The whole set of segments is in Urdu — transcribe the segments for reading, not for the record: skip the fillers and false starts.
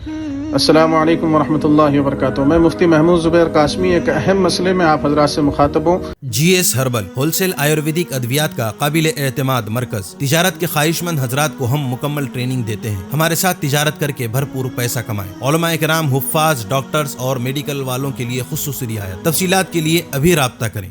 السلام علیکم ورحمۃ اللہ وبرکاتہ۔ میں مفتی محمود زبیر قاسمی ایک اہم مسئلے میں آپ حضرات سے مخاطب ہوں۔ G S herbal wholesale Ayurvedic ادویات کا قابل اعتماد مرکز۔ تجارت کے خواہش مند حضرات کو ہم مکمل ٹریننگ دیتے ہیں۔ ہمارے ساتھ تجارت کر کے بھرپور پیسہ کمائیں۔ علماء کرام، حفاظ، ڈاکٹرز اور میڈیکل والوں کے لیے خصوصی رعایت۔ تفصیلات کے لیے ابھی رابطہ کریں۔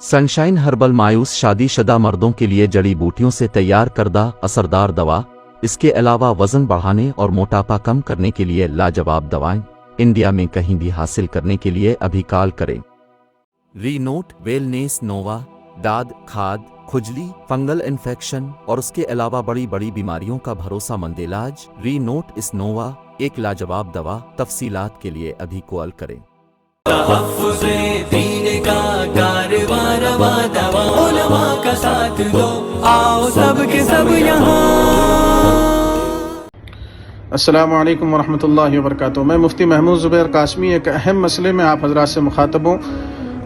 سنشائن ہربل مایوس شادی شدہ مردوں کے لیے جڑی بوٹیوں سے تیار کردہ اثردار دوا۔ اس کے علاوہ وزن بڑھانے اور موٹاپا کم کرنے کے لیے لاجواب دوائیں انڈیا میں کہیں بھی حاصل کرنے کے لیے ابھی کال کریں۔ ری نوٹ ویلنیس نووا داد، کھاد، کھجلی، فنگل انفیکشن اور اس کے علاوہ بڑی بڑی بیماریوں کا بھروسہ مند علاج۔ ری نوٹ اس نووا ایک لاجواب دوا۔ تفصیلات کے لیے ابھی کال کریں۔ تحفظ دین کا کارواں رواں دوا، علماء کا ساتھ دو، آؤ سب کے سب یہاں۔ السلام علیکم ورحمۃ اللہ وبرکاتہ۔ میں مفتی محمود زبیر قاسمی ایک اہم مسئلے میں آپ حضرات سے مخاطب ہوں۔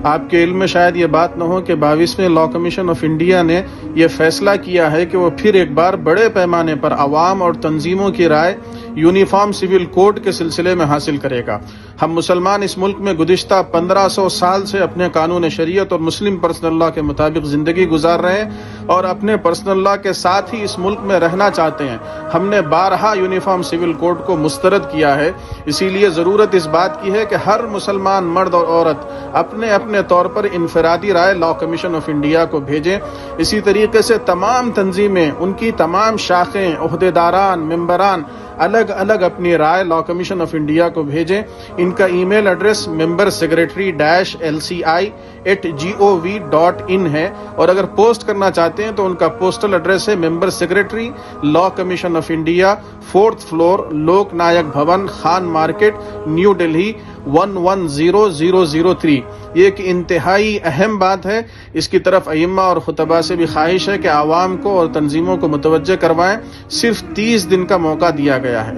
آپ کے علم میں شاید یہ بات نہ ہو کہ 22ویں لاء کمیشن آف انڈیا نے یہ فیصلہ کیا ہے کہ وہ پھر ایک بار بڑے پیمانے پر عوام اور تنظیموں کی رائے یونیفارم سول کوڈ کے سلسلے میں حاصل کرے گا۔ ہم مسلمان اس ملک میں گزشتہ 1500 سال سے اپنے قانون شریعت اور مسلم پرسنل لاء کے مطابق زندگی گزار رہے ہیں اور اپنے پرسنل لاء کے ساتھ ہی اس ملک میں رہنا چاہتے ہیں۔ ہم نے بارہا یونیفارم سول کوڈ کو مسترد کیا ہے۔ اسی لیے ضرورت اس بات کی ہے کہ ہر مسلمان مرد اور عورت اپنے اپنے طور پر انفرادی رائے لاء کمیشن آف انڈیا کو بھیجیں۔ اسی طریقے سے تمام تنظیمیں، ان کی تمام شاخیں، عہدیداران، ممبران الگ الگ اپنی رائے لاء کمیشن آف انڈیا کو بھیجیں۔ ان کا ای میل ایڈریس membersecretary-lci@gov.in ہے، اور اگر پوسٹ کرنا چاہتے ہیں تو ان کا پوسٹل ایڈریس ہے member secretary law commission of India, 4th floor, Lok Nayak Bhawan, Khan market, New Delhi 110003۔ یہ ایک انتہائی اہم بات ہے۔ اس کی طرف ائمہ اور خطباء سے بھی خواہش ہے کہ عوام کو اور تنظیموں کو متوجہ کروائیں۔ صرف 30 دن کا موقع دیا گیا ہے۔